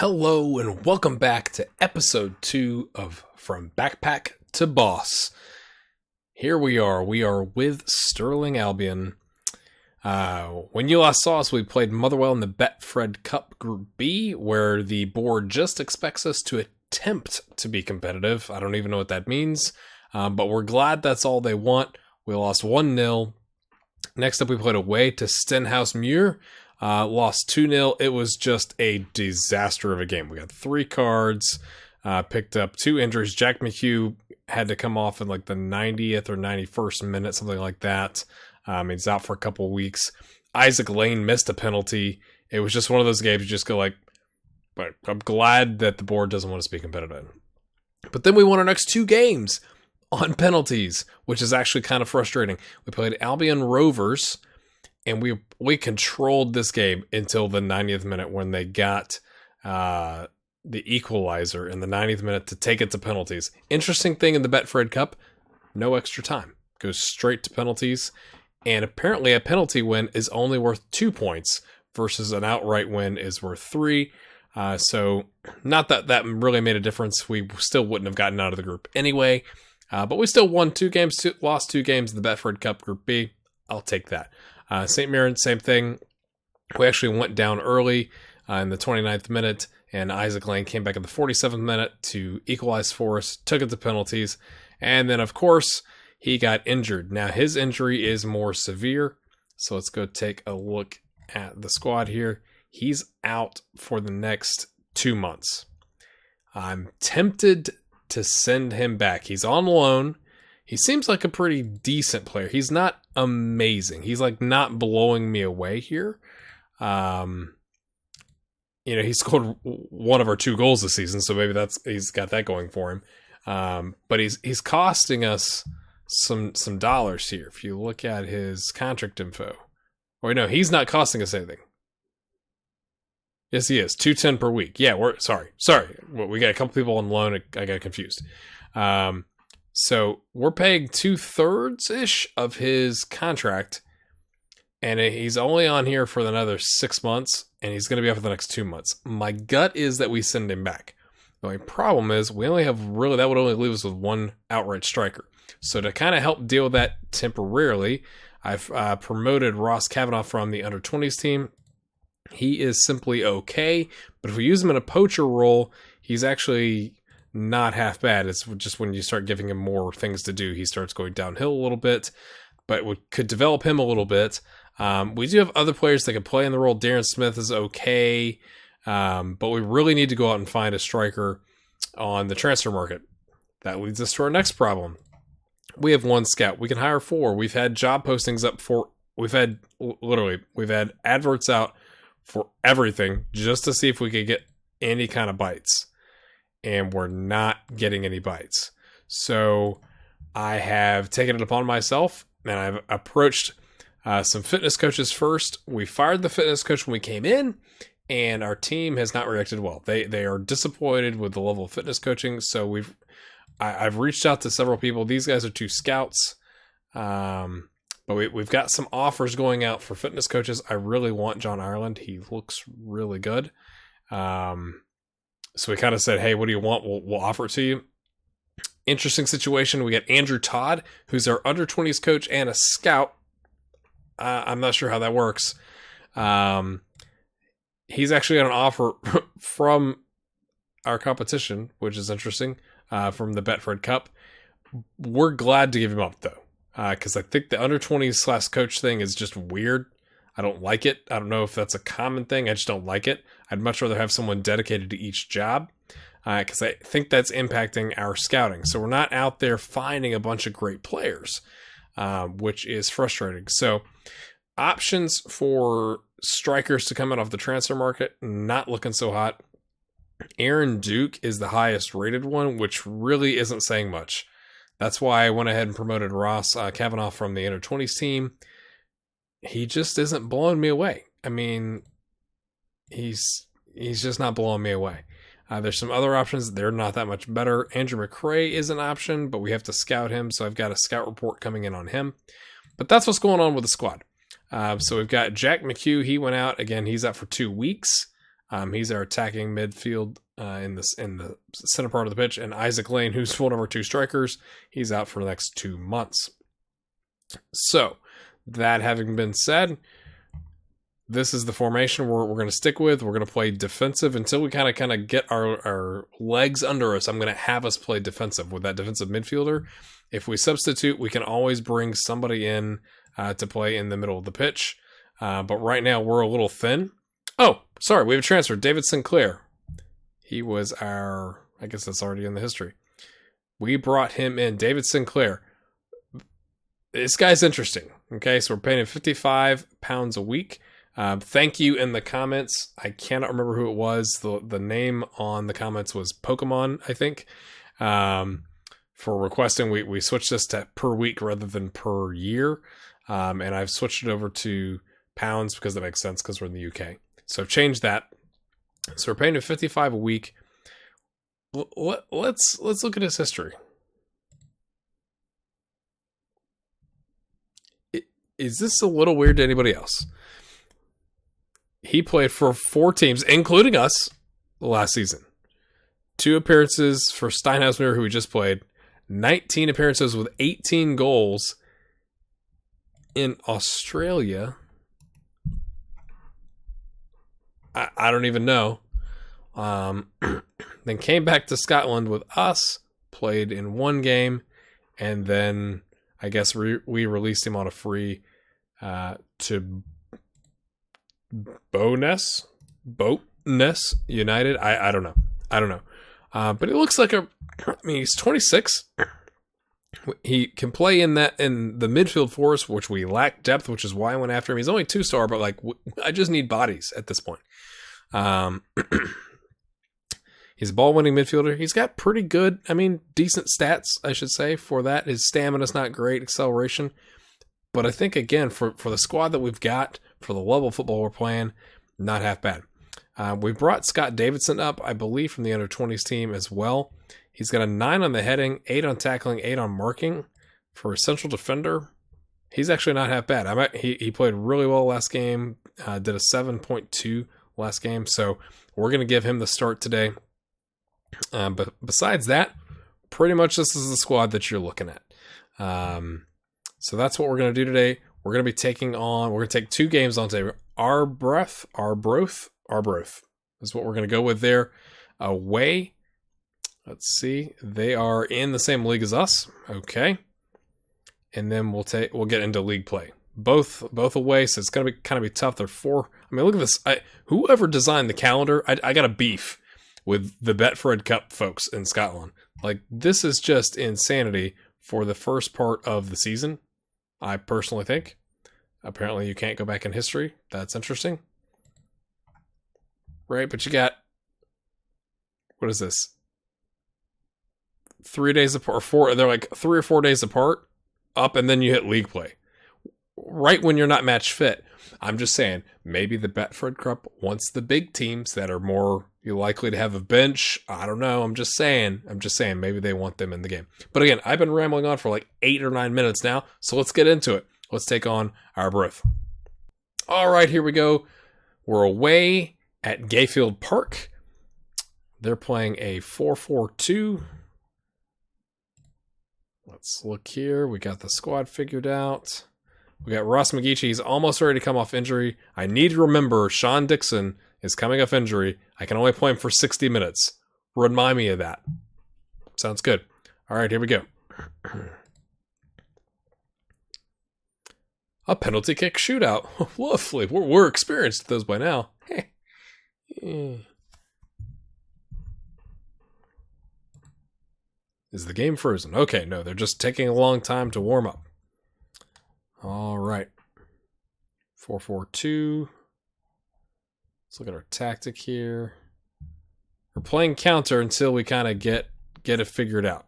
Hello and welcome back to episode 2 of From Backpack to Boss. Here we are with Stirling Albion. When you last saw us, we played Motherwell in the Betfred Cup Group B, where the board just expects us to attempt to be competitive. I don't even know what that means, but we're glad that's all they want. We lost 1-0. Next up, we played away to Stenhouse Muir. Lost 2-0. It was just a disaster of a game. We got 3 cards, picked up 2 injuries. Jack McHugh had to come off in like the 90th or 91st minute, something like that. He's out for a couple of weeks. Isaac Lane missed a penalty. It was just one of those games you just go like, but I'm glad that the board doesn't want us to be competitive. But then we won our next 2 games on penalties, which is actually kind of frustrating. We played Albion Rovers, and we controlled this game until the 90th minute when they got the equalizer in the 90th minute to take it to penalties. Interesting thing in the Betfred Cup, no extra time. Goes straight to penalties. And apparently a penalty win is only worth 2 points versus an outright win is worth 3. So not that really made a difference. We still wouldn't have gotten out of the group anyway. But we still won 2 games, lost 2 games in the Betfred Cup Group B. I'll take that. St. Mirren, same thing. We actually went down early in the 29th minute, and Isaac Lane came back in the 47th minute to equalize for us, took it to penalties, and then, of course, he got injured. Now, his injury is more severe, so let's go take a look at the squad here. He's out for the next 2 months. I'm tempted to send him back. He's on loan. He seems like a pretty decent player. He's not amazing. He's like not blowing me away here. He scored one of our 2 goals this season, so maybe he's got that going for him. But he's costing us some dollars here. If you look at his contract info, or no, he's not costing us anything. Yes, he is. $210 per week. Yeah, sorry. We got a couple people on loan. I got confused. So we're paying 2/3-ish of his contract, and he's only on here for another 6 months, and he's going to be up for the next 2 months. My gut is that we send him back. The only problem is that would only leave us with 1 outright striker. So to kind of help deal with that temporarily, I've promoted Ross Kavanaugh from the under-20s team. He is simply okay, but if we use him in a poacher role, he's actually not half bad. It's just when you start giving him more things to do, he starts going downhill a little bit, but we could develop him a little bit. We do have other players that can play in the role. Darren Smith is okay, but we really need to go out and find a striker on the transfer market. That leads us to our next problem. We have 1 scout. We can hire 4. We've had job postings up for, we've had adverts out for everything just to see if we could get any kind of bites. And we're not getting any bites. So I have taken it upon myself, and I've approached some fitness coaches first. We fired the fitness coach when we came in, and our team has not reacted well. They are disappointed with the level of fitness coaching. So I've reached out to several people. These guys are 2 scouts, but we've got some offers going out for fitness coaches. I really want John Ireland. He looks really good. So we kind of said, hey, what do you want? We'll offer it to you. Interesting situation. We got Andrew Todd, who's our under-20s coach and a scout. I'm not sure how that works. He's actually got an offer from our competition, which is interesting, from the Betfred Cup. We're glad to give him up, though, because I think the under-20s / coach thing is just weird. I don't like it. I don't know if that's a common thing. I just don't like it. I'd much rather have someone dedicated to each job because I think that's impacting our scouting. So we're not out there finding a bunch of great players, which is frustrating. So options for strikers to come out of the transfer market, not looking so hot. Aaron Duke is the highest rated one, which really isn't saying much. That's why I went ahead and promoted Ross Kavanaugh from the under-20s team. He just isn't blowing me away. I mean, he's just not blowing me away. There's some other options. They're not that much better. Andrew McRae is an option, but we have to scout him, so I've got a scout report coming in on him. But that's what's going on with the squad. So we've got Jack McHugh. He went out. Again, he's out for 2 weeks. He's our attacking midfield in the center part of the pitch. And Isaac Lane, who's one of our 2 strikers, he's out for the next 2 months. So, that having been said, this is the formation we're going to stick with. We're going to play defensive until we kind of get our legs under us. I'm going to have us play defensive with that defensive midfielder. If we substitute, we can always bring somebody in to play in the middle of the pitch. But right now, we're a little thin. Oh, sorry, we have a transfer. David Sinclair. He was I guess that's already in the history. We brought him in. David Sinclair. This guy's interesting. Okay, so we're paying him £55 a week. Thank you in the comments. I cannot remember who it was. The name on the comments was Pokemon, I think. For requesting, we switched this to per week rather than per year. And I've switched it over to pounds because that makes sense because we're in the UK. So I've changed that. So we're paying him $55 a week. Let's look at his history. Is this a little weird to anybody else? He played for 4 teams, including us, last season. 2 appearances for Steinhausmuir, who we just played. 19 appearances with 18 goals in Australia. I don't even know. Then came back to Scotland with us, played in 1 game, and then I guess we released him on a free to Bowness United. I don't know. But it looks like he's 26. He can play in the midfield for us, which we lack depth, which is why I went after him. He's only 2-star, but I just need bodies at this point. He's a ball-winning midfielder. He's got pretty good, decent stats, I should say, for that. His stamina's not great, acceleration. But I think, again, for the squad that we've got, for the level of football we're playing, not half bad. We brought Scott Davidson up, I believe, from the under-20s team as well. He's got a 9 on the heading, 8 on tackling, 8 on marking. For a central defender, he's actually not half bad. He played really well last game, did a 7.2 last game, so we're going to give him the start today. But besides that, pretty much this is the squad that you're looking at. So that's what we're going to do today. We're going to take 2 games on today. Arbroath is what we're going to go with there. Away, let's see, they are in the same league as us. Okay. And then we'll get into league play. Both away, so it's going to be tough. They're 4. Look at this. Whoever designed the calendar, I got a beef with the Betfred Cup folks in Scotland. This is just insanity for the first part of the season, I personally think. Apparently you can't go back in history. That's interesting. Right, but you got, what is this? 3 days apart, or 4, they're 3 or 4 days apart, up, and then you hit league play. Right when you're not match fit. I'm just saying, maybe the Betfred Cup wants the big teams that are more likely to have a bench. I don't know. I'm just saying, maybe they want them in the game. But again, I've been rambling on for 8 or 9 minutes now, so let's get into it. Let's take on Arbroath. All right, here we go. We're away at Gayfield Park. They're playing a 4-4-2. Let's look here. We got the squad figured out. We got Ross McGeechy. He's almost ready to come off injury. I need to remember Sean Dixon is coming off injury. I can only play him for 60 minutes. Remind me of that. Sounds good. All right, here we go. A penalty kick shootout. Lovely. We're experienced at those by now. Is the game frozen? Okay, no, they're just taking a long time to warm up. All right. 4-4-2. Let's look at our tactic here. We're playing counter until we kind of get it figured out.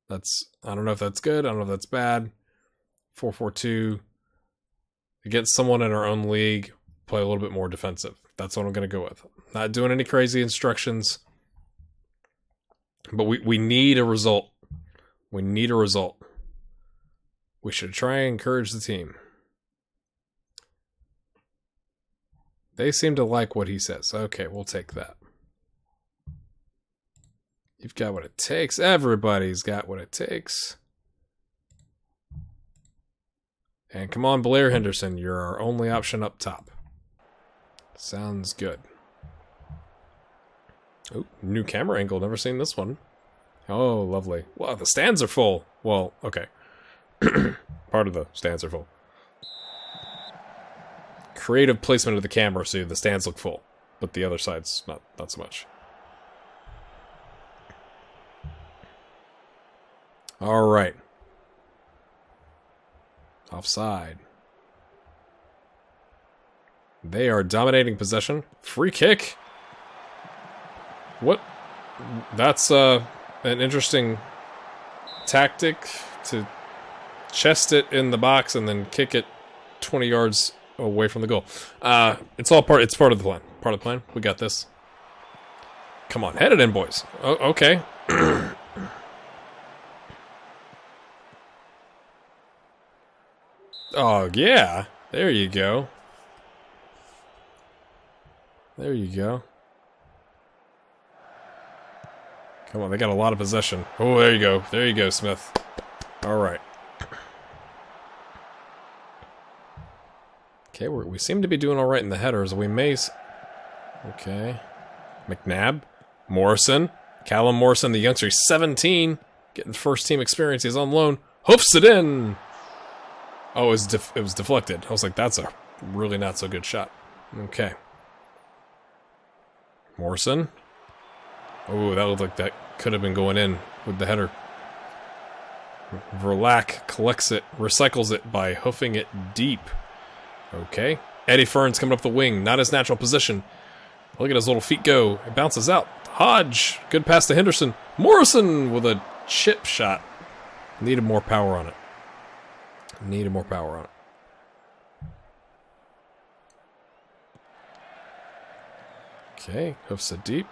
I don't know if that's good. I don't know if that's bad. 4-4-2. Against someone in our own league, play a little bit more defensive. That's what I'm going to go with. Not doing any crazy instructions. But we need a result. We need a result. We should try and encourage the team. They seem to like what he says. Okay, we'll take that. You've got what it takes. Everybody's got what it takes. And come on, Blair Henderson. You're our only option up top. Sounds good. Oh, new camera angle. Never seen this one. Oh, lovely. Wow, the stands are full. Well, okay. Part of the stands are full. Creative placement of the camera so the stands look full. But the other side's not so much. Alright. Offside. They are dominating possession. Free kick. What? That's an interesting tactic to chest it in the box and then kick it 20 yards away from the goal. It's part of the plan. Part of the plan. We got this. Come on, head it in, boys. Oh, okay. Oh, yeah. There you go. There you go. Come on, they got a lot of possession. Oh, there you go. There you go, Smith. All right. Okay, we seem to be doing all right in the headers. We may... Okay. McNabb. Morrison. Callum Morrison, the youngster. He's 17. Getting first team experience. He's on loan. Hoofs it in! Oh, it was deflected. I was like, that's a really not so good shot. Okay. Morrison. Oh, that looked like that could have been going in with the header. Verlac collects it, recycles it by hoofing it deep. Okay. Eddie Fern's coming up the wing. Not his natural position. Look at his little feet go. It bounces out. Hodge. Good pass to Henderson. Morrison with a chip shot. Needed more power on it. Needed more power on it. Okay. Hoofs it deep.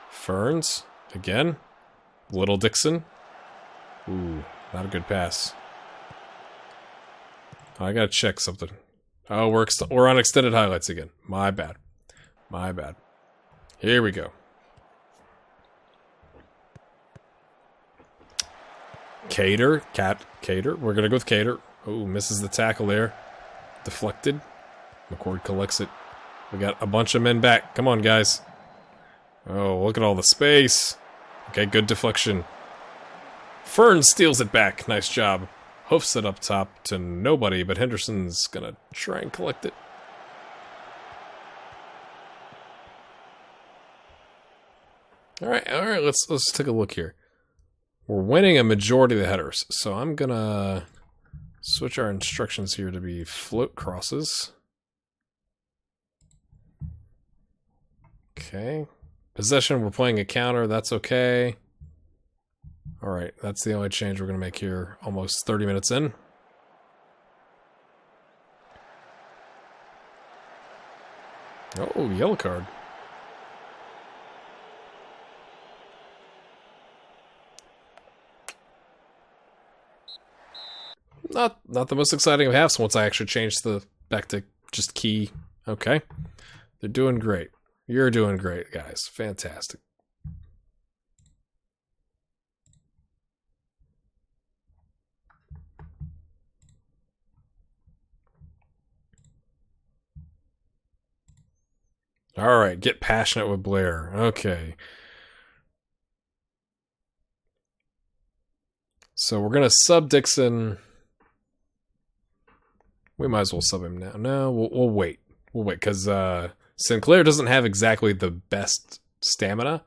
Ferns. Again. Little Dixon. Ooh. Not a good pass. Oh, I gotta check something. Oh, we're on extended highlights again. My bad. My bad. Here we go. Cater. Cater. We're gonna go with Cater. Oh, misses the tackle there. Deflected. McCord collects it. We got a bunch of men back. Come on, guys. Oh, look at all the space. Okay, good deflection. Fern steals it back. Nice job. Hoofs it up top to nobody, but Henderson's gonna try and collect it. Alright, let's take a look here. We're winning a majority of the headers, so I'm gonna switch our instructions here to be float crosses. Okay. Possession, we're playing a counter, that's okay. Alright, that's the only change we're going to make here, almost 30 minutes in. Oh, yellow card. Not the most exciting of halves once I actually changed back to just key. Okay. They're doing great. You're doing great, guys. Fantastic. Alright, get passionate with Blair. Okay. So we're going to sub Dixon. We might as well sub him now. No, we'll wait. We'll wait, because Sinclair doesn't have exactly the best stamina.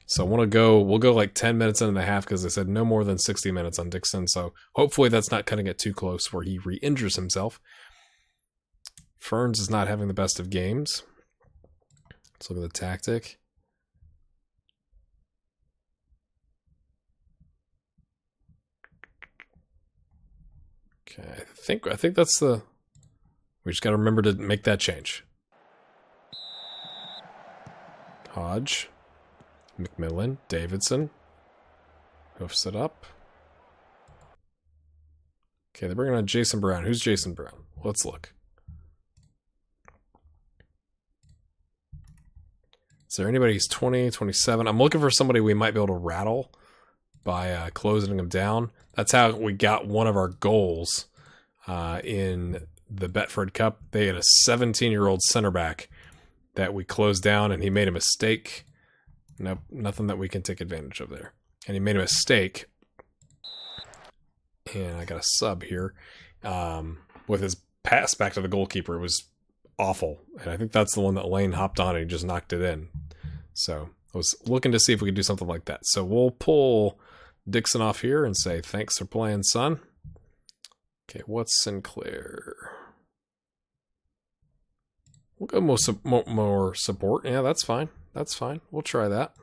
So we'll go like 10 minutes into the half, because they said no more than 60 minutes on Dixon. So hopefully that's not cutting it too close where he re-injures himself. Ferns is not having the best of games. Let's look at the tactic. Okay, I think that's the... We just got to remember to make that change. Hodge. McMillan. Davidson. Hoofs it up. Okay, they're bringing on Jason Brown. Who's Jason Brown? Let's look. Is there anybody who's 20, 27? I'm looking for somebody we might be able to rattle by closing them down. That's how we got one of our goals in the Betfred Cup. They had a 17-year-old center back that we closed down, and he made a mistake. Nope, nothing that we can take advantage of there. And he made a mistake. And I got a sub here. With his pass back to the goalkeeper, it was awful. And I think that's the one that Lane hopped on and he just knocked it in. So I was looking to see if we could do something like that. So we'll pull Dixon off here and say, thanks for playing, son. Okay, what's Sinclair? We'll go more support. Yeah, that's fine. That's fine. We'll try that.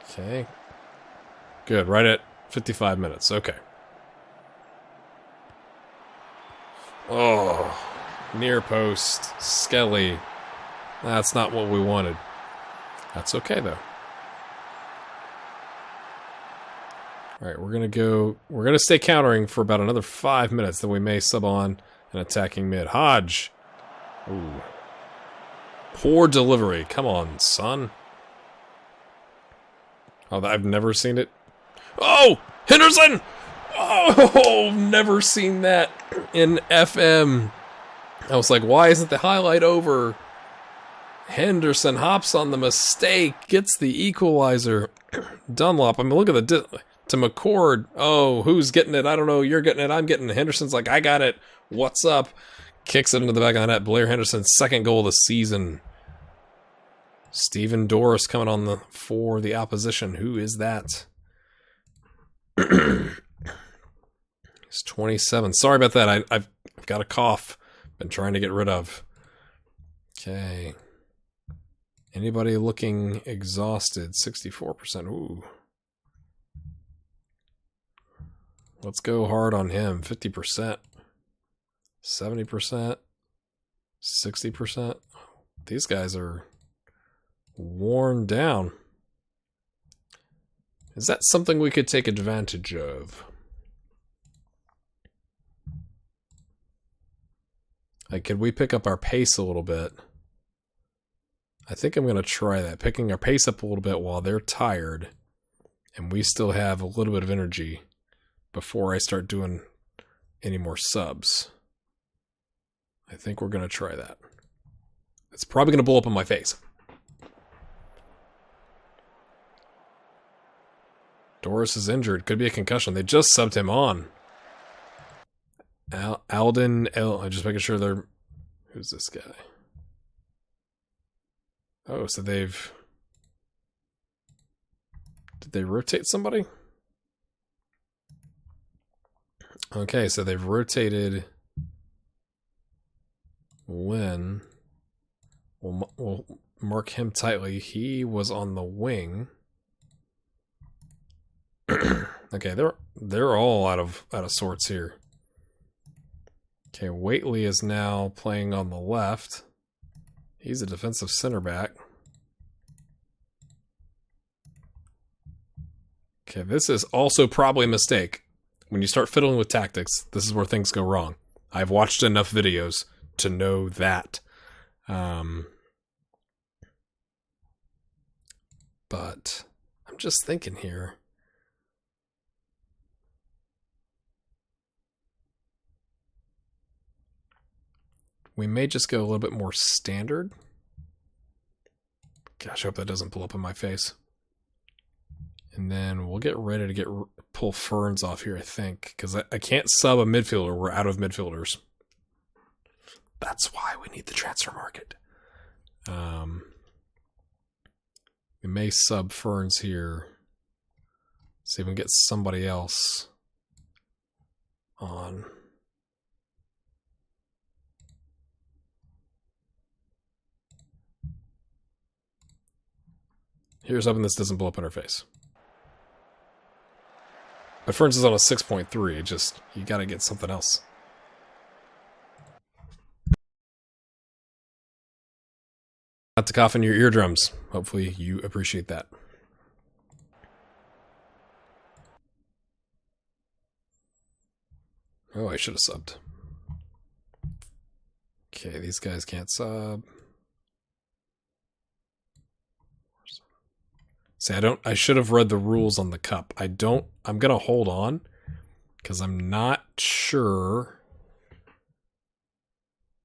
Okay. Good. Right at 55 minutes. Okay. Oh, near post. Skelly. That's not what we wanted. That's okay, though. All right, we're going to stay countering for about another 5 minutes, then we may sub on an attacking mid. Hodge. Ooh. Poor delivery. Come on, son. Oh, I've never seen it. Oh, Henderson! Oh, never seen that in FM. I was like, why isn't the highlight over? Henderson hops on the mistake, gets the equalizer. Dunlop, I mean, look at the... to McCord. Oh, who's getting it? I don't know. You're getting it. I'm getting it. Henderson's like, I got it. What's up? Kicks it into the back of the net. Blair Henderson's second goal of the season. Stephen Doris coming on for the opposition. Who is that? He's 27. Sorry about that. I've got a cough. Been trying to get rid of. Okay. Anybody looking exhausted? 64%. Ooh. Let's go hard on him. 50%. 70%. 60%. These guys are worn down. Is that something we could take advantage of? Like, could we pick up our pace a little bit? I think I'm going to try that. Picking our pace up a little bit while they're tired and we still have a little bit of energy before I start doing any more subs. I think we're going to try that. It's probably going to blow up in my face. Doris is injured. Could be a concussion. They just subbed him on. Alden L. I'm just making sure they're... Who's this guy? Oh, so they've... Did they rotate somebody? Okay, so they've rotated Lynn. We'll mark him tightly. He was on the wing. Okay, they're all out of sorts here. Okay, Waitley is now playing on the left. He's a defensive center back. Okay, this is also probably a mistake. When you start fiddling with tactics, this is where things go wrong. I've watched enough videos to know that. But I'm just thinking here. We may just go a little bit more standard. Gosh, I hope that doesn't pull up in my face. And then we'll get ready to pull Ferns off here, I think. Because I can't sub a midfielder. We're out of midfielders. That's why we need the transfer market. We may sub Ferns here. See if we can get somebody else on. Here's hoping this doesn't blow up in our face. But Ferns is on a 6.3. Just, you gotta get something else. Not to cough in your eardrums. Hopefully you appreciate that. Oh, I should have subbed. Okay, these guys can't sub. See, I should have read the rules on the cup. I'm going to hold on because I'm not sure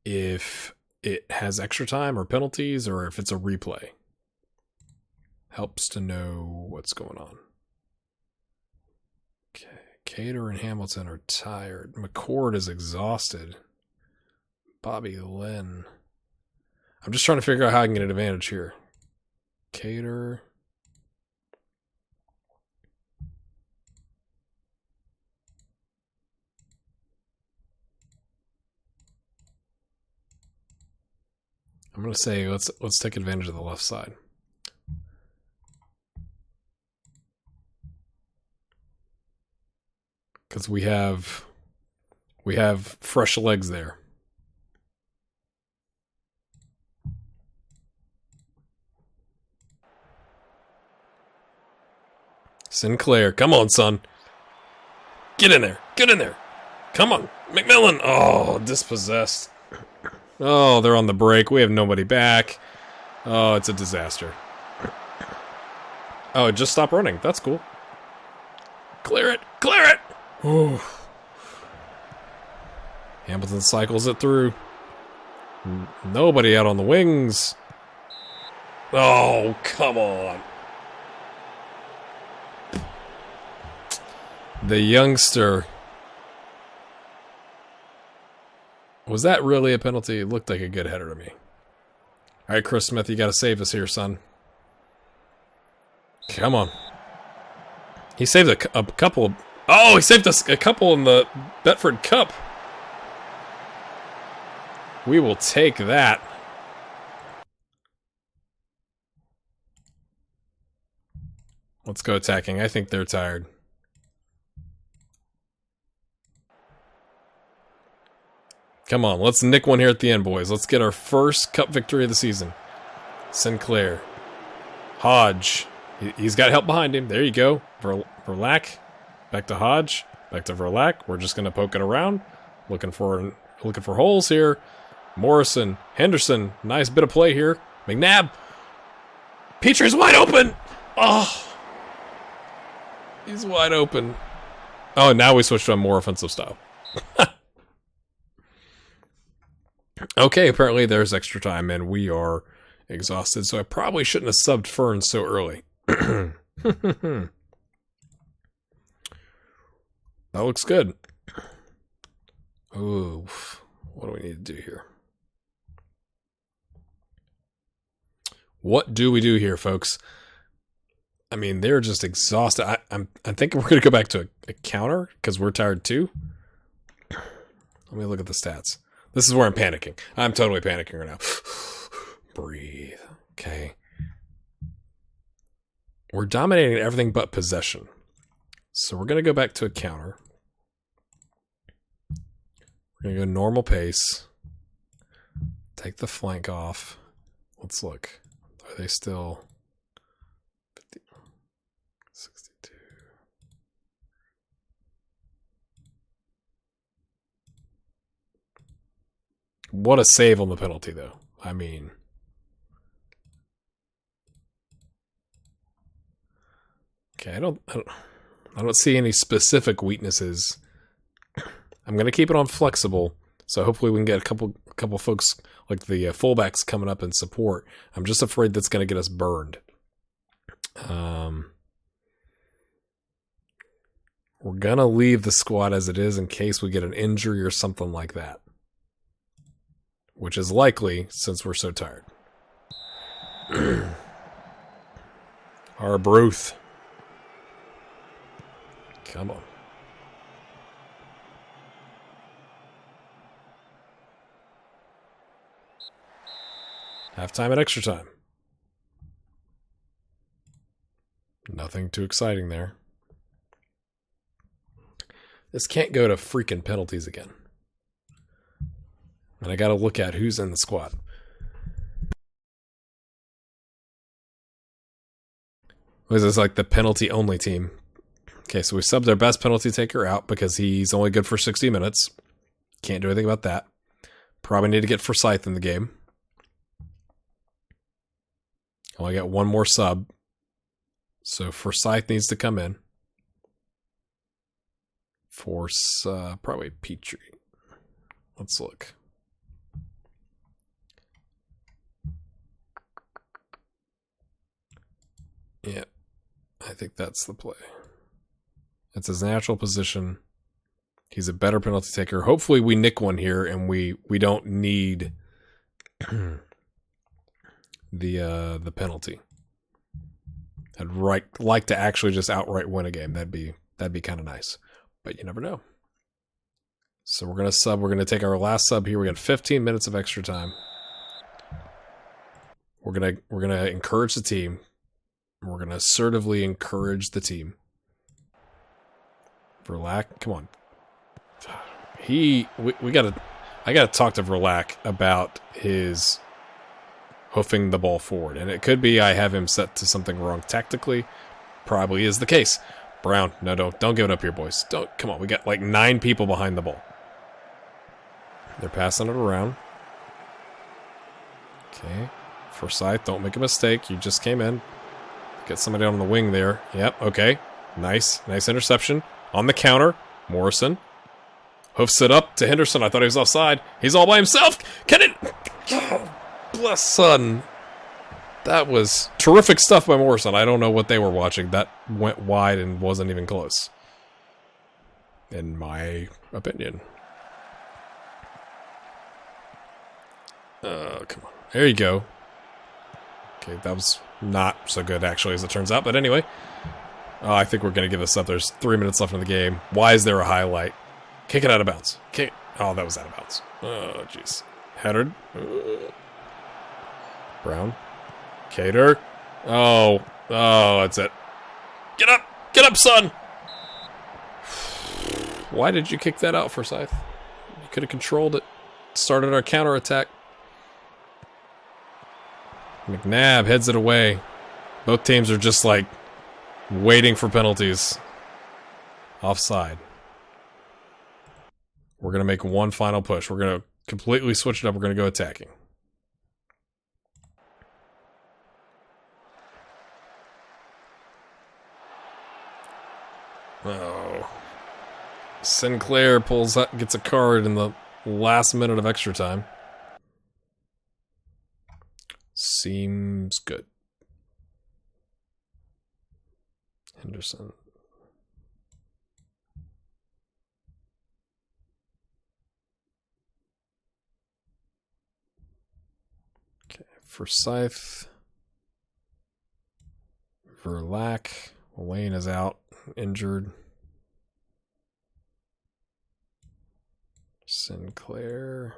if it has extra time or penalties or if it's a replay. Helps to know what's going on. Okay, Cater and Hamilton are tired. McCord is exhausted. Bobby Lynn. I'm just trying to figure out how I can get an advantage here. Cater. I'm going to say let's take advantage of the left side. Because we have fresh legs there. Sinclair, come on, son. Get in there. Get in there. Come on. McMillan. Oh, dispossessed. Oh, they're on the break. We have nobody back. Oh, it's a disaster. Oh, it just stopped running. That's cool. Clear it. Clear it. Ooh. Hamilton cycles it through. Nobody out on the wings. Oh, come on. The youngster. Was that really a penalty? It looked like a good header to me. All right, Chris Smith, you got to save us here, son. Come on. He saved a couple. Oh, he saved us a couple in the Betford Cup. We will take that. Let's go attacking. I think they're tired. Come on, let's nick one here at the end, boys. Let's get our first cup victory of the season. Sinclair. Hodge. He's got help behind him. There you go. Verlac. Back to Hodge. Back to Verlac. We're just going to poke it around. Looking for holes here. Morrison. Henderson. Nice bit of play here. McNabb. Petrie's wide open. Oh. He's wide open. Oh, now we switched to a more offensive style. Okay, apparently there's extra time and we are exhausted, so I probably shouldn't have subbed Fern so early. That looks good. Ooh, what do we need to do here? What do we do here, folks? I mean, they're just exhausted. I'm thinking we're going to go back to a counter because we're tired too. Let me look at the stats. This is where I'm panicking. I'm totally panicking right now. Breathe. Okay. We're dominating everything but possession. So we're going to go back to a counter. We're going to go normal pace. Take the flank off. Let's look. Are they still 50, 62? What a save on the penalty, though. I mean, okay, I don't see any specific weaknesses. I'm gonna keep it on flexible, so hopefully we can get a couple folks like the fullbacks coming up in support. I'm just afraid that's gonna get us burned. We're gonna leave the squad as it is in case we get an injury or something like that. Which is likely since we're so tired. Arbroath. Come on. Halftime and extra time. Nothing too exciting there. This can't go to freaking penalties again. And I got to look at who's in the squad. This is like the penalty-only team. Okay, so we subbed our best penalty taker out because he's only good for 60 minutes. Can't do anything about that. Probably need to get Forsyth in the game. Only got one more sub. So Forsyth needs to come in. Probably Petrie. Let's look. Yeah, I think that's the play. It's his natural position. He's a better penalty taker. Hopefully we nick one here and we don't need the penalty. I'd like to actually just outright win a game. That'd be kind of nice. But you never know. So we're gonna take our last sub here. We got 15 minutes of extra time. We're gonna encourage the team. We're gonna assertively encourage the team. Verlac, come on. I gotta talk to Verlac about his hoofing the ball forward. And it could be I have him set to something wrong tactically. Probably is the case. Brown, no, don't give it up here, boys. Come on, we got like 9 people behind the ball. They're passing it around. Okay. Forsyth, don't make a mistake. You just came in. Get somebody on the wing there. Yep, okay. Nice interception. On the counter, Morrison. Hoofs it up to Henderson. I thought he was offside. He's all by himself. Can it... Oh, bless son. That was terrific stuff by Morrison. I don't know what they were watching. That went wide and wasn't even close. In my opinion. Come on. There you go. Okay, that was not so good, actually, as it turns out. But anyway. I think we're going to give this up. There's 3 minutes left in the game. Why is there a highlight? Kick it out of bounds. Oh, that was out of bounds. Oh, jeez. Headed. Brown. Cater. Oh, that's it. Get up, son! Why did you kick that out, Forsyth? You could have controlled it. Started our counterattack. McNabb heads it away. Both teams are just like waiting for penalties. Offside. We're going to make one final push. We're going to completely switch it up. We're going to go attacking. Oh. Sinclair gets a card in the last minute of extra time. Seems good. Henderson. Okay, Forsyth. Verlac. Wayne is out, injured. Sinclair.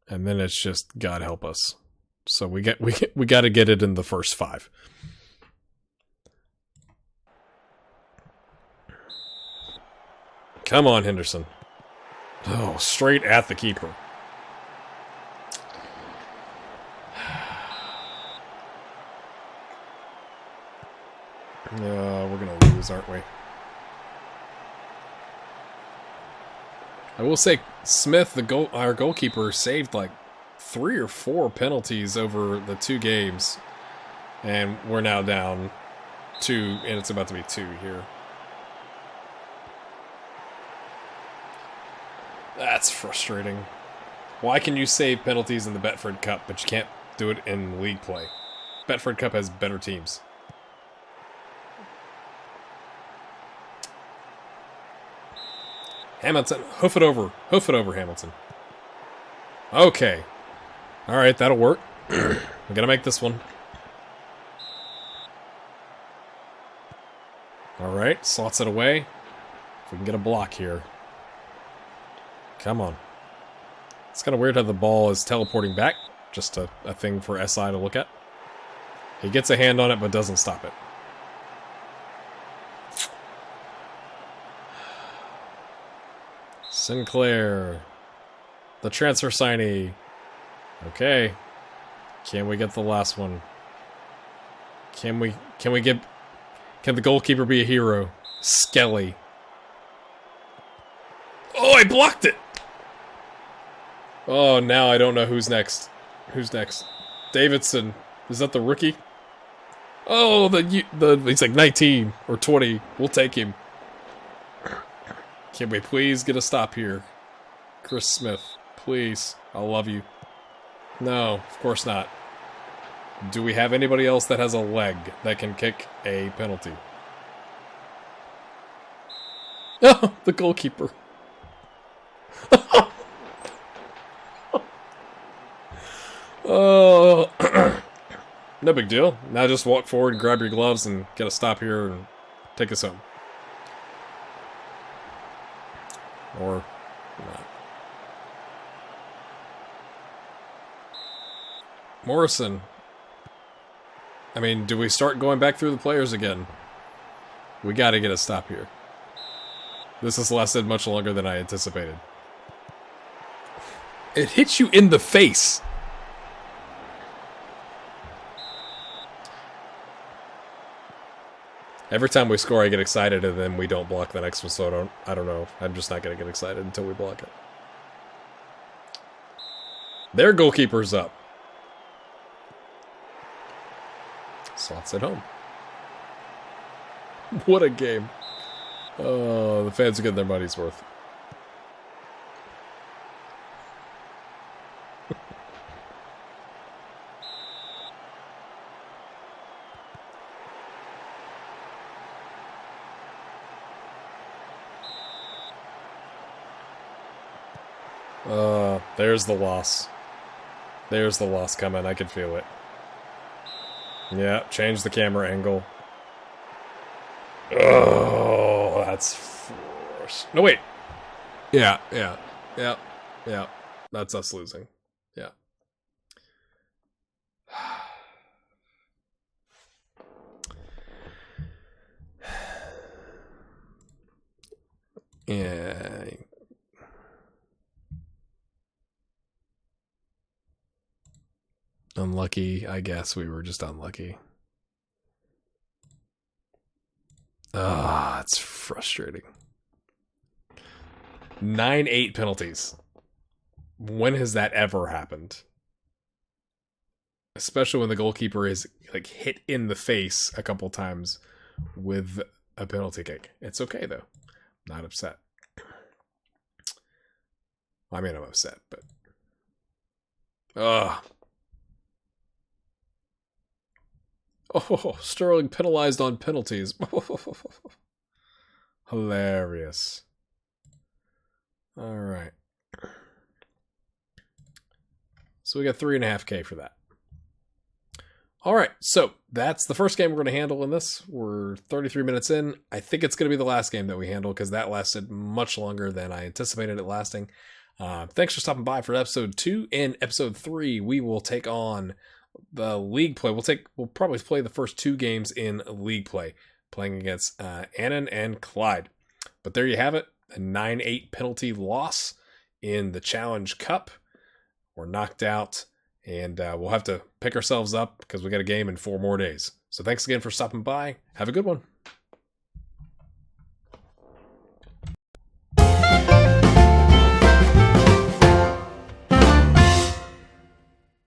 And then it's just God help us. So we got to get it in the first 5. Come on, Henderson. Oh, straight at the keeper. We're going to lose, aren't we? I will say, Smith, our goalkeeper, saved like 3 or 4 penalties over the 2 games. And we're now down 2, and it's about to be 2 here. That's frustrating. Why can you save penalties in the Betfred Cup, but you can't do it in league play? Betfred Cup has better teams. Hamilton, hoof it over, Hamilton. Okay. Alright, that'll work. We're gonna make this one. Alright, slots it away. If we can get a block here. Come on. It's kind of weird how the ball is teleporting back. Just a thing for SI to look at. He gets a hand on it, but doesn't stop it. Sinclair. The transfer signee. Okay. Can we get the last one? Can the goalkeeper be a hero? Skelly. Oh, I blocked it! Oh, now I don't know who's next. Who's next? Davidson. Is that the rookie? Oh, he's like 19 or 20. We'll take him. Can we please get a stop here? Chris Smith, please. I love you. No, of course not. Do we have anybody else that has a leg that can kick a penalty? Oh, the goalkeeper. Oh, no big deal. Now just walk forward, grab your gloves, and get a stop here and take us home. Or not. Morrison. I mean, do we start going back through the players again? We got to get a stop here. This has lasted much longer than I anticipated. It hits you in the face. Every time we score, I get excited, and then we don't block the next one, so I don't know. I'm just not going to get excited until we block it. Their goalkeeper's up. Slots at home. What a game. Oh, the fans are getting their money's worth. There's the loss. There's the loss coming. I can feel it. Yeah, change the camera angle. Oh, that's forced. No, wait. Yeah. That's us losing. Yeah. Yeah. Unlucky, I guess we were just unlucky. Ah, it's frustrating. 9-8 penalties. When has that ever happened? Especially when the goalkeeper is like hit in the face a couple times with a penalty kick. It's okay though. Not upset. I mean, I'm upset, but oh, Stirling penalized on penalties. Hilarious. All right. So we got 3.5K for that. All right, so that's the first game we're going to handle in this. We're 33 minutes in. I think it's going to be the last game that we handle because that lasted much longer than I anticipated it lasting. Thanks for stopping by for episode 2. In episode 3, we will take on the league play. We'll probably play the first 2 games in league play, playing against Annan and Clyde. But there you have it, a 9-8 penalty loss in the Challenge Cup. We're knocked out, and we'll have to pick ourselves up because we got a game in 4 more days. So thanks again for stopping by. Have a good one.